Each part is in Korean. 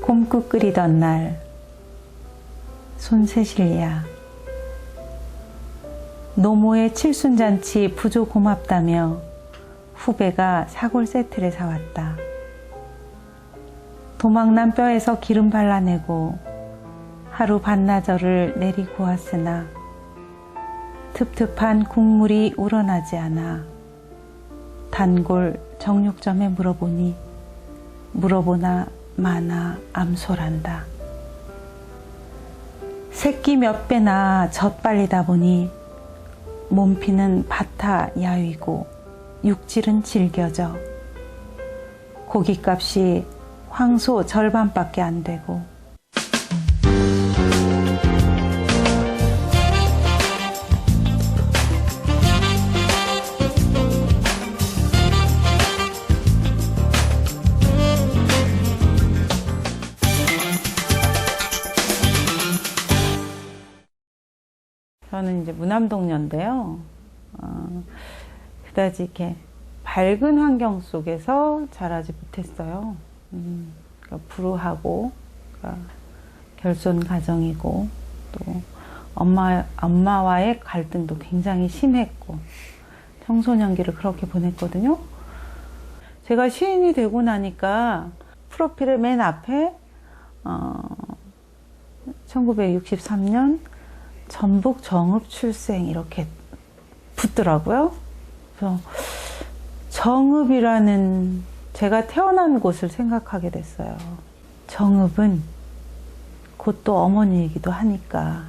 곰국 끓이던 날 손세실리아 노모의 칠순잔치 부조 고맙다며 후배가 사골 세트를 사왔다. 도망난 뼈에서 기름 발라내고 하루 반나절을 내리 구웠으나 텁텁한 국물이 우러나지 않아 단골 정육점에 물어보나 마나 암소란다. 새끼 몇 배나 젖빨리다 보니 몸피는 바타 야위고 육질은 질겨져 고깃값이 황소 절반밖에 안 되고 저는 이제 무남동녀인데요. 그다지 이렇게 밝은 환경 속에서 자라지 못했어요. 그러니까 불우하고, 그러니까 결손 가정이고, 또 엄마와의 갈등도 굉장히 심했고, 청소년기를 그렇게 보냈거든요. 제가 시인이 되고 나니까 프로필의 맨 앞에 1963년 전북 정읍 출생 이렇게 붙더라고요. 그래서 정읍이라는 제가 태어난 곳을 생각하게 됐어요. 정읍은 곧 또 어머니이기도 하니까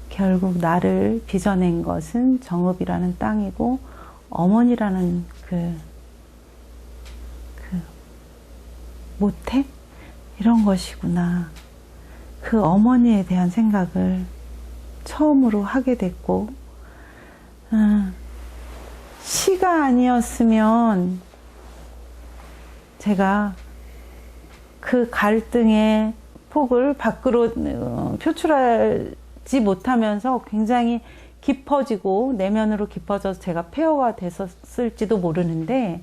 결국 나를 빚어낸 것은 정읍이라는 땅이고 어머니라는 그 모태? 이런 것이구나. 그 어머니에 대한 생각을 처음으로 하게 됐고, 시가 아니었으면 제가 그 갈등의 폭을 밖으로 표출하지 못하면서 굉장히 깊어지고 내면으로 깊어져서 제가 폐허가 됐었을지도 모르는데,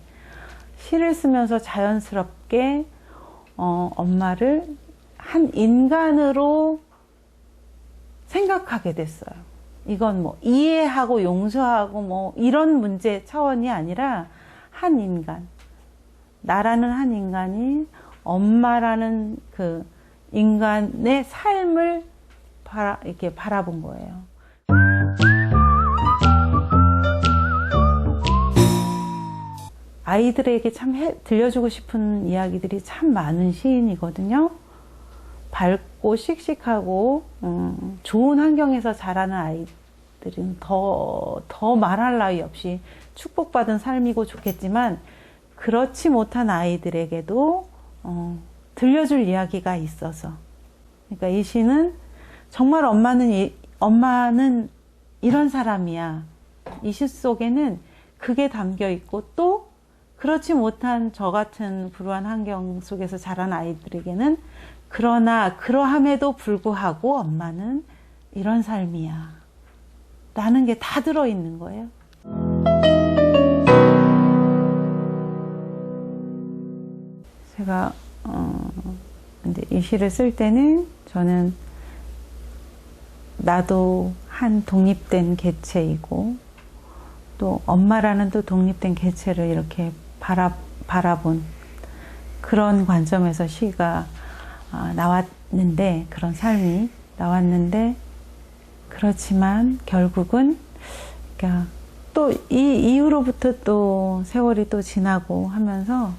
시를 쓰면서 자연스럽게 엄마를 한 인간으로 생각하게 됐어요. 이건 뭐 이해하고 용서하고 뭐 이런 문제 차원이 아니라 한 인간, 나라는 한 인간이 엄마라는 그 인간의 삶을 이렇게 바라본 거예요. 아이들에게 참 들려주고 싶은 이야기들이 참 많은 시인이거든요. 밝고 씩씩하고 좋은 환경에서 자라는 아이들은 더 말할 나위 없이 축복받은 삶이고 좋겠지만, 그렇지 못한 아이들에게도 들려줄 이야기가 있어서, 그러니까 이 시는 정말 엄마는 이런 사람이야. 이 시 속에는 그게 담겨 있고, 또 그렇지 못한 저 같은 불우한 환경 속에서 자란 아이들에게는 그러나 그러함에도 불구하고 엄마는 이런 삶이야 라는 게 다 들어있는 거예요. 제가 이제 이 시를 쓸 때는 저는 나도 한 독립된 개체이고, 또 엄마라는 또 독립된 개체를 이렇게 바라본 그런 관점에서 시가 나왔는데, 그런 삶이 나왔는데, 그렇지만 결국은 그러니까 또 이 이후로부터 또 세월이 또 지나고 하면서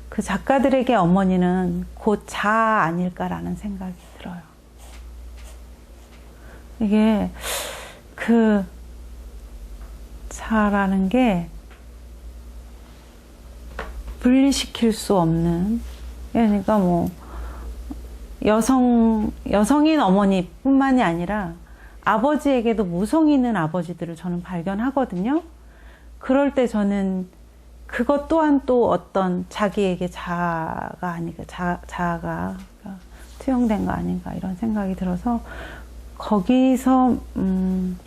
그 작가들에게 어머니는 곧 자아 아닐까라는 생각이 들어요. 이게 그 자아라는 게 분리시킬 수 없는, 그러니까 뭐 여성인 어머니뿐만이 아니라 아버지에게도 모성이 있는 아버지들을 저는 발견하거든요. 그럴 때 저는 그것 또한 또 어떤 자기에게 자아가 아닌가, 자아가 투영된 거 아닌가 이런 생각이 들어서, 거기서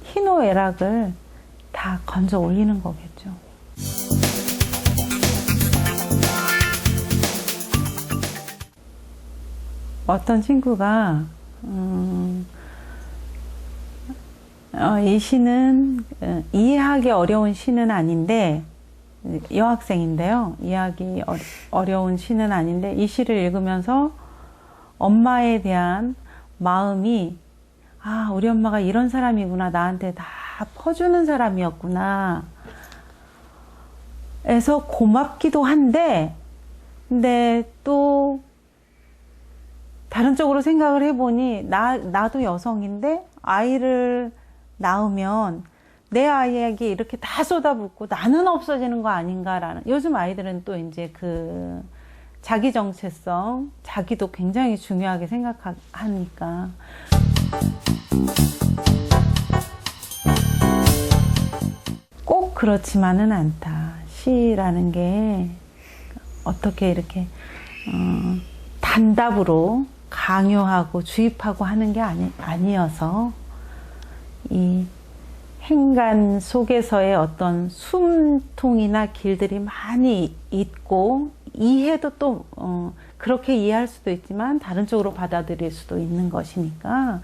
희노애락을 다 건져 올리는 거겠죠. 어떤 친구가 이 시는 이해하기 어려운 시는 아닌데, 여학생인데요. 이해하기 어려운 시는 아닌데 이 시를 읽으면서 엄마에 대한 마음이, 아, 우리 엄마가 이런 사람이구나, 나한테 다 퍼주는 사람이었구나 해서 고맙기도 한데, 근데 또 다른 쪽으로 생각을 해보니 나도 여성인데 아이를 낳으면 내 아이에게 이렇게 다 쏟아붓고 나는 없어지는 거 아닌가라는, 요즘 아이들은 또 이제 그 자기 정체성, 자기도 굉장히 중요하게 생각하니까. 꼭 그렇지만은 않다. 시라는 게 어떻게 이렇게 단답으로 강요하고 주입하고 하는 게 아니어서, 이 행간 속에서의 어떤 숨통이나 길들이 많이 있고, 이해도 또 그렇게 이해할 수도 있지만 다른 쪽으로 받아들일 수도 있는 것이니까,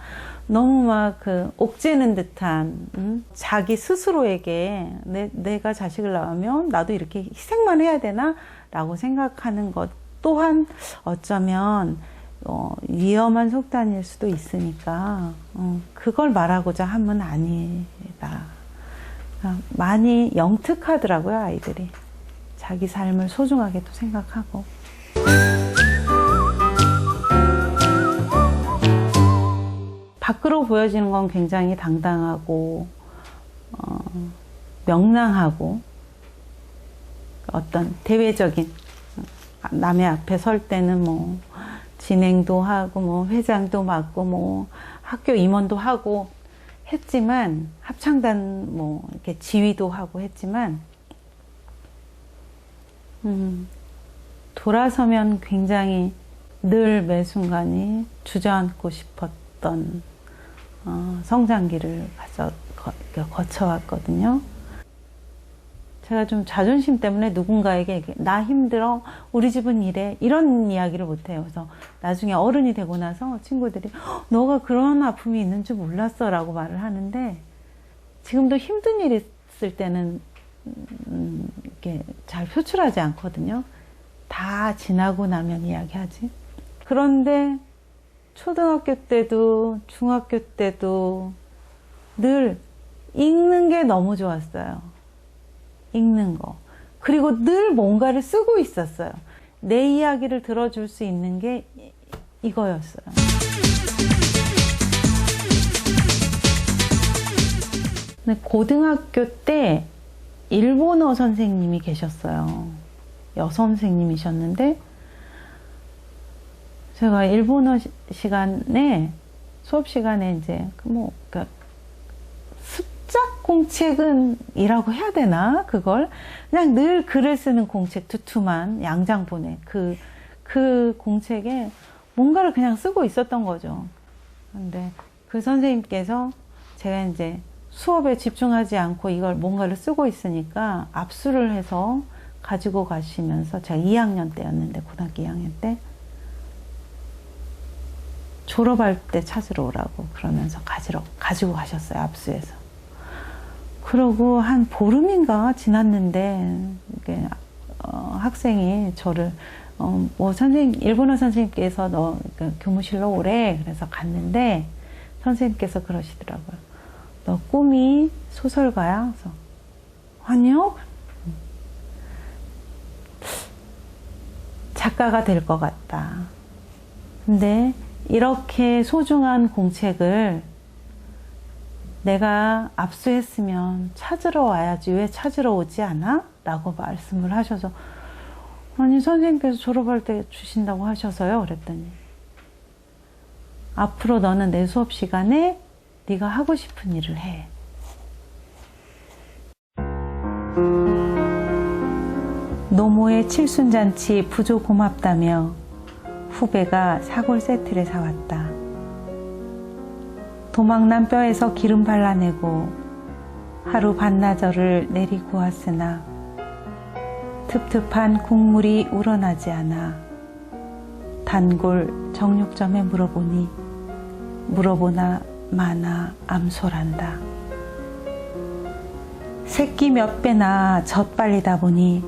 너무 막 그 옥죄는 듯한, 자기 스스로에게 내가 자식을 낳으면 나도 이렇게 희생만 해야 되나? 라고 생각하는 것 또한 어쩌면 위험한 속단일 수도 있으니까, 그걸 말하고자 함은 아니다. 많이 영특하더라고요, 아이들이. 자기 삶을 소중하게 또 생각하고. 밖으로 보여지는 건 굉장히 당당하고 명랑하고, 어떤 대외적인, 남의 앞에 설 때는 뭐 진행도 하고 뭐 회장도 맡고 뭐 학교 임원도 하고 했지만, 합창단 뭐 이렇게 지휘도 하고 했지만, 돌아서면 굉장히 늘 매 순간이 주저앉고 싶었던 성장기를 거쳐왔거든요. 제가 좀 자존심 때문에 누군가에게 나 힘들어, 우리 집은 이래, 이런 이야기를 못해요. 그래서 나중에 어른이 되고 나서 친구들이 너가 그런 아픔이 있는 줄 몰랐어 라고 말을 하는데, 지금도 힘든 일 있을 때는 이렇게 잘 표출하지 않거든요. 다 지나고 나면 이야기하지. 그런데 초등학교 때도 중학교 때도 늘 읽는 게 너무 좋았어요. 읽는 거. 그리고 늘 뭔가를 쓰고 있었어요. 내 이야기를 들어줄 수 있는 게 이거였어요. 근데 고등학교 때 일본어 선생님이 계셨어요. 여선생님이셨는데, 제가 일본어 시간에, 수업 시간에 이제 그러니까 습작 공책은이라고 해야 되나? 그걸 그냥 늘 글을 쓰는 공책 두툼한 양장본에 그 공책에 뭔가를 그냥 쓰고 있었던 거죠. 근데 그 선생님께서 제가 이제 수업에 집중하지 않고 이걸 뭔가를 쓰고 있으니까 압수를 해서 가지고 가시면서, 제가 2학년 때였는데, 고등학교 2학년 때, 졸업할 때 찾으러 오라고 그러면서 가지고 가셨어요, 압수해서. 그러고 한 보름인가 지났는데, 학생이 저를, 일본어 선생님께서 너 교무실로 오래. 그래서 갔는데, 선생님께서 그러시더라고요. 너 꿈이 소설가야? 그래서, 아니요. 작가가 될 것 같다. 근데 이렇게 소중한 공책을 내가 압수했으면 찾으러 와야지 왜 찾으러 오지 않아? 라고 말씀을 하셔서, 아니 선생님께서 졸업할 때 주신다고 하셔서요. 그랬더니, 앞으로 너는 내 수업 시간에 네가 하고 싶은 일을 해. 노모의 칠순잔치 부조 고맙다며 후배가 사골 세트를 사왔다. 도망난 뼈에서 기름 발라내고 하루 반나절을 내리 구웠으나 텁텁한 국물이 우러나지 않아 단골 정육점에 물어보나 마나 암소란다. 새끼 몇 배나 젖빨리다 보니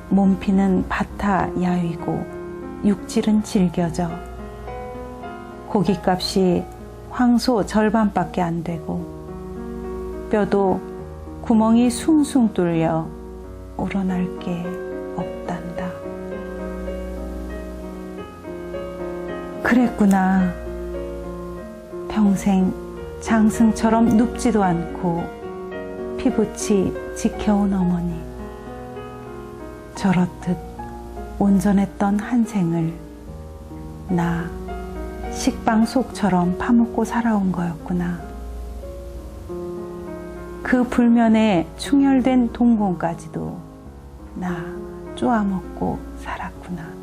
몸피는 바타 야위고 육질은 질겨져 고깃값이 황소 절반밖에 안 되고 뼈도 구멍이 숭숭 뚫려 우러날 게 없단다. 그랬구나. 평생 장승처럼 눕지도 않고 피부치 지켜온 어머니. 저렇듯 온전했던 한 생을 나 식빵 속처럼 파묻고 살아온 거였구나. 그 불면에 충혈된 동공까지도 나 쪼아먹고 살았구나.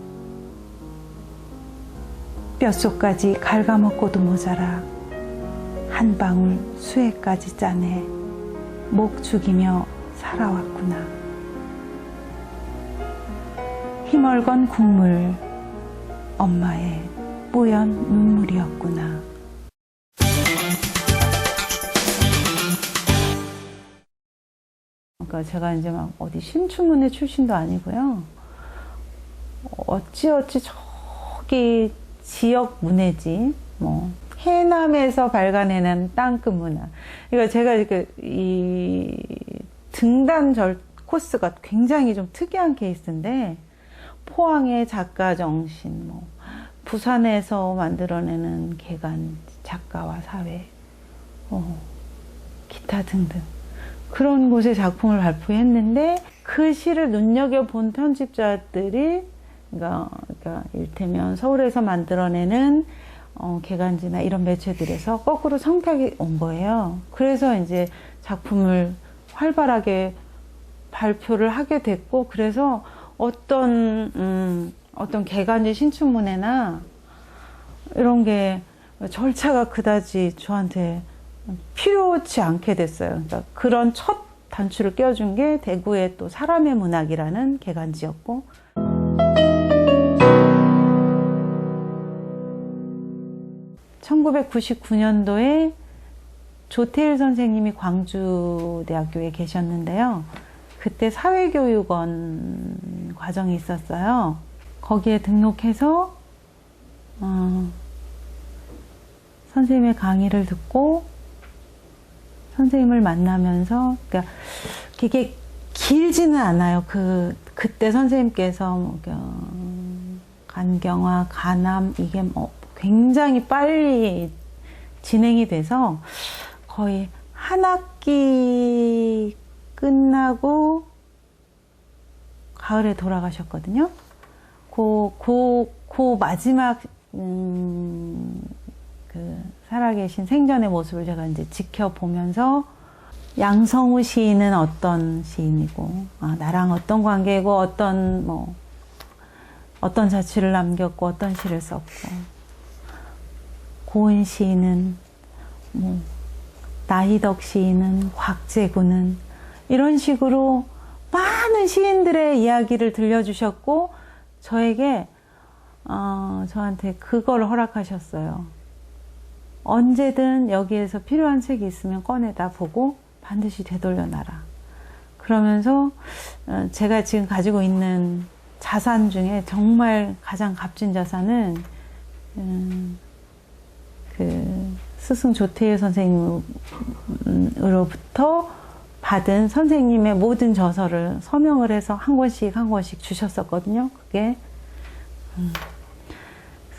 뼛속까지 갉아먹고도 모자라 한 방울 수액까지 짜내 목 죽이며 살아왔구나. 희멀건 국물, 엄마의 뽀얀 눈물이었구나. 그러니까 제가 이제 막 어디 신춘문예 출신도 아니고요. 어찌어찌 저기 지역 문예지, 뭐 해남에서 발간해낸 땅끝 문화. 그러니까 제가 이 등단절 코스가 굉장히 좀 특이한 케이스인데, 포항의 작가 정신, 뭐 부산에서 만들어내는 개간 작가와 사회, 기타 등등 그런 곳에 작품을 발표했는데, 그 시를 눈여겨본 편집자들이 그러니까 일테면 서울에서 만들어내는 개간지나 이런 매체들에서 거꾸로 성탁이 온 거예요. 그래서 이제 작품을 활발하게 발표를 하게 됐고, 그래서 어떤 개간지 신춘문예나 이런 게 절차가 그다지 저한테 필요치 않게 됐어요. 그러니까 그런 첫 단추를 껴준 게 대구의 또 사람의 문학이라는 개간지였고, (1999년도에) 조태일 선생님이 광주대학교에 계셨는데요. 그때 사회교육원 과정이 있었어요. 거기에 등록해서 선생님의 강의를 듣고 선생님을 만나면서, 그러니까 이게 길지는 않아요. 그때 선생님께서 간경화, 간암 이게 굉장히 빨리 진행이 돼서 거의 한 학기 끝나고 가을에 돌아가셨거든요. 그 마지막 살아계신 생전의 모습을 제가 이제 지켜보면서, 양성우 시인은 어떤 시인이고, 나랑 어떤 관계이고, 어떤 자취를 남겼고, 어떤 시를 썼고, 고은 시인은, 나희덕 시인은, 곽재구는, 이런 식으로 많은 시인들의 이야기를 들려주셨고, 저한테 그걸 허락하셨어요. 언제든 여기에서 필요한 책이 있으면 꺼내다 보고 반드시 되돌려놔라. 그러면서 제가 지금 가지고 있는 자산 중에 정말 가장 값진 자산은 스승 조태일 선생님으로부터 받은 선생님의 모든 저서를 서명을 해서 한 권씩 한 권씩 주셨었거든요. 그게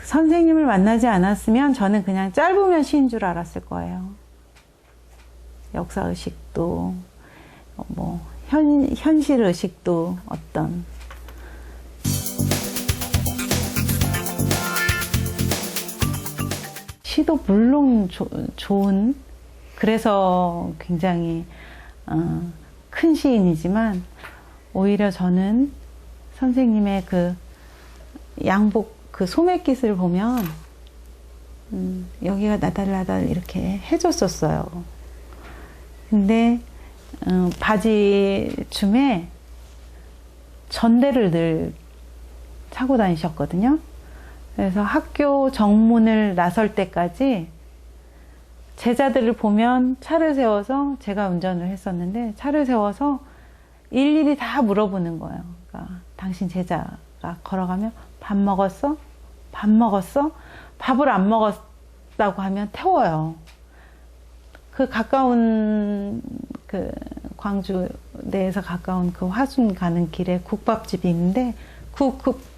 선생님을 만나지 않았으면 저는 그냥 짧으면 시인 줄 알았을 거예요. 역사의식도 현실의식도 어떤 시도 물론 좋은, 그래서 굉장히 큰 시인이지만, 오히려 저는 선생님의 양복 소매깃을 보면 여기가 나달나달 이렇게 해줬었어요. 근데 바지춤에 전대를 늘 차고 다니셨거든요. 그래서 학교 정문을 나설 때까지 제자들을 보면 차를 세워서, 제가 운전을 했었는데 차를 세워서 일일이 다 물어보는 거예요. 그러니까 당신 제자가 걸어가면 밥 먹었어? 밥 먹었어? 밥을 안 먹었다고 하면 태워요. 그 가까운 그 광주 내에서 가까운 그 화순 가는 길에 국밥집이 있는데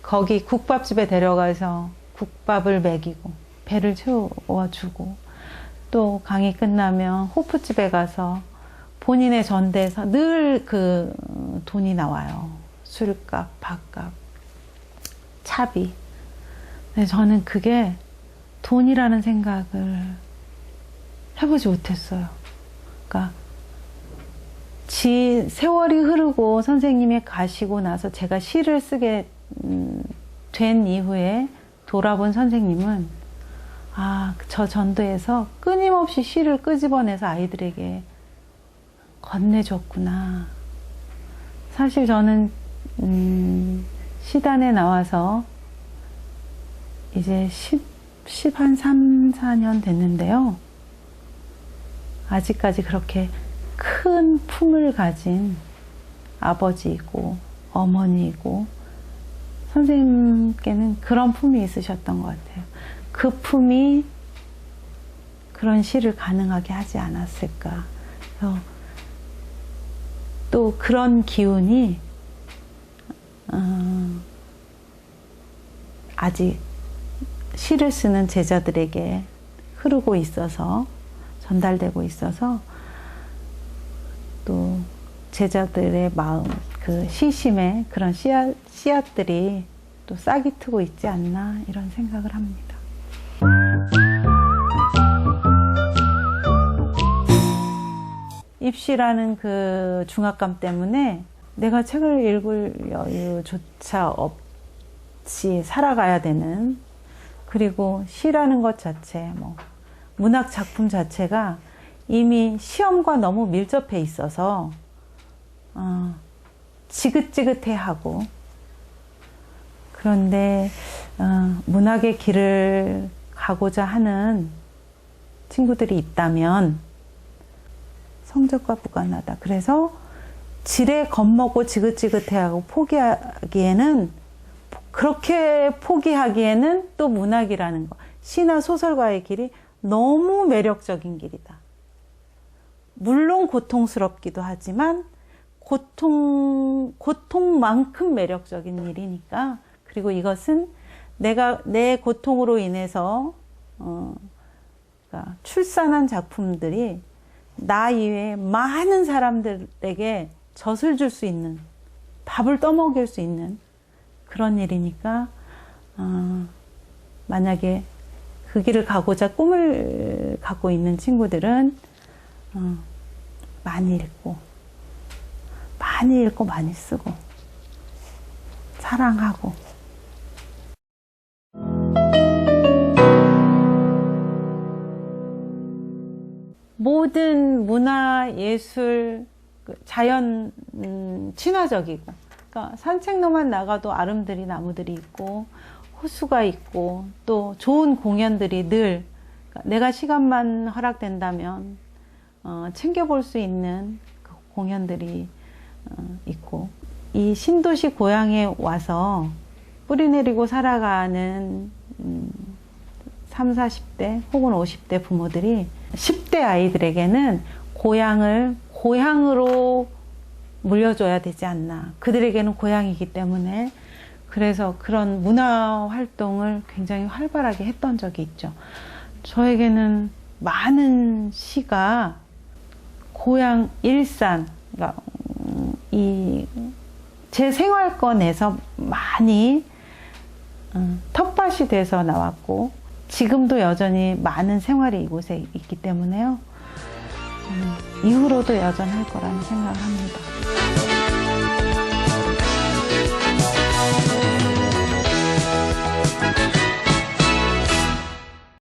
거기 국밥집에 데려가서 국밥을 먹이고 배를 채워주고, 또 강의 끝나면 호프집에 가서 본인의 전대에서 늘 그 돈이 나와요. 술값, 밥값, 차비. 근데 저는 그게 돈이라는 생각을 해보지 못했어요. 그러니까 세월이 흐르고 선생님이 가시고 나서 제가 시를 쓰게 된 이후에 돌아본 선생님은, 아, 저 전도에서 끊임없이 시를 끄집어내서 아이들에게 건네줬구나. 사실 저는 시단에 나와서 이제 3, 4년 됐는데요. 아직까지 그렇게 큰 품을 가진 아버지이고 어머니이고 선생님께는 그런 품이 있으셨던 것 같아요. 그 품이 그런 시를 가능하게 하지 않았을까. 그래서 또 그런 기운이 아직 시를 쓰는 제자들에게 흐르고 있어서, 전달되고 있어서, 또 제자들의 마음, 그 시심에 그런 씨앗들이 또 싹이 트고 있지 않나, 이런 생각을 합니다. 입시라는 그 중압감 때문에 내가 책을 읽을 여유조차 없이 살아가야 되는, 그리고 시라는 것 자체, 문학 작품 자체가 이미 시험과 너무 밀접해 있어서 지긋지긋해하고, 그런데 문학의 길을 가고자 하는 친구들이 있다면 성적과 무관하다. 그래서 지레 겁먹고 지긋지긋해하고 포기하기에는, 그렇게 포기하기에는 또 문학이라는 거, 시나 소설가의 길이 너무 매력적인 길이다. 물론 고통스럽기도 하지만 고통만큼 매력적인 일이니까. 그리고 이것은 내 고통으로 인해서 그러니까 출산한 작품들이 나 이외에 많은 사람들에게 젖을 줄 수 있는, 밥을 떠먹일 수 있는 그런 일이니까, 만약에 그 길을 가고자 꿈을 갖고 있는 친구들은 많이 읽고 많이 쓰고 사랑하고. 모든 문화, 예술, 자연 친화적이고, 그러니까 산책로만 나가도 아름드리 나무들이 있고 호수가 있고 또 좋은 공연들이 늘, 그러니까 내가 시간만 허락된다면 챙겨볼 수 있는 그 공연들이 있고, 이 신도시 고향에 와서 뿌리 내리고 살아가는 30, 40대 혹은 50대 부모들이 10대 아이들에게는 고향을 고향으로 물려줘야 되지 않나. 그들에게는 고향이기 때문에. 그래서 그런 문화 활동을 굉장히 활발하게 했던 적이 있죠. 저에게는 많은 시가 고향, 일산, 그러니까 제 생활권에서 많이 텃밭이 돼서 나왔고, 지금도 여전히 많은 생활이 이곳에 있기 때문에요. 이후로도 여전할 거라는 생각을 합니다.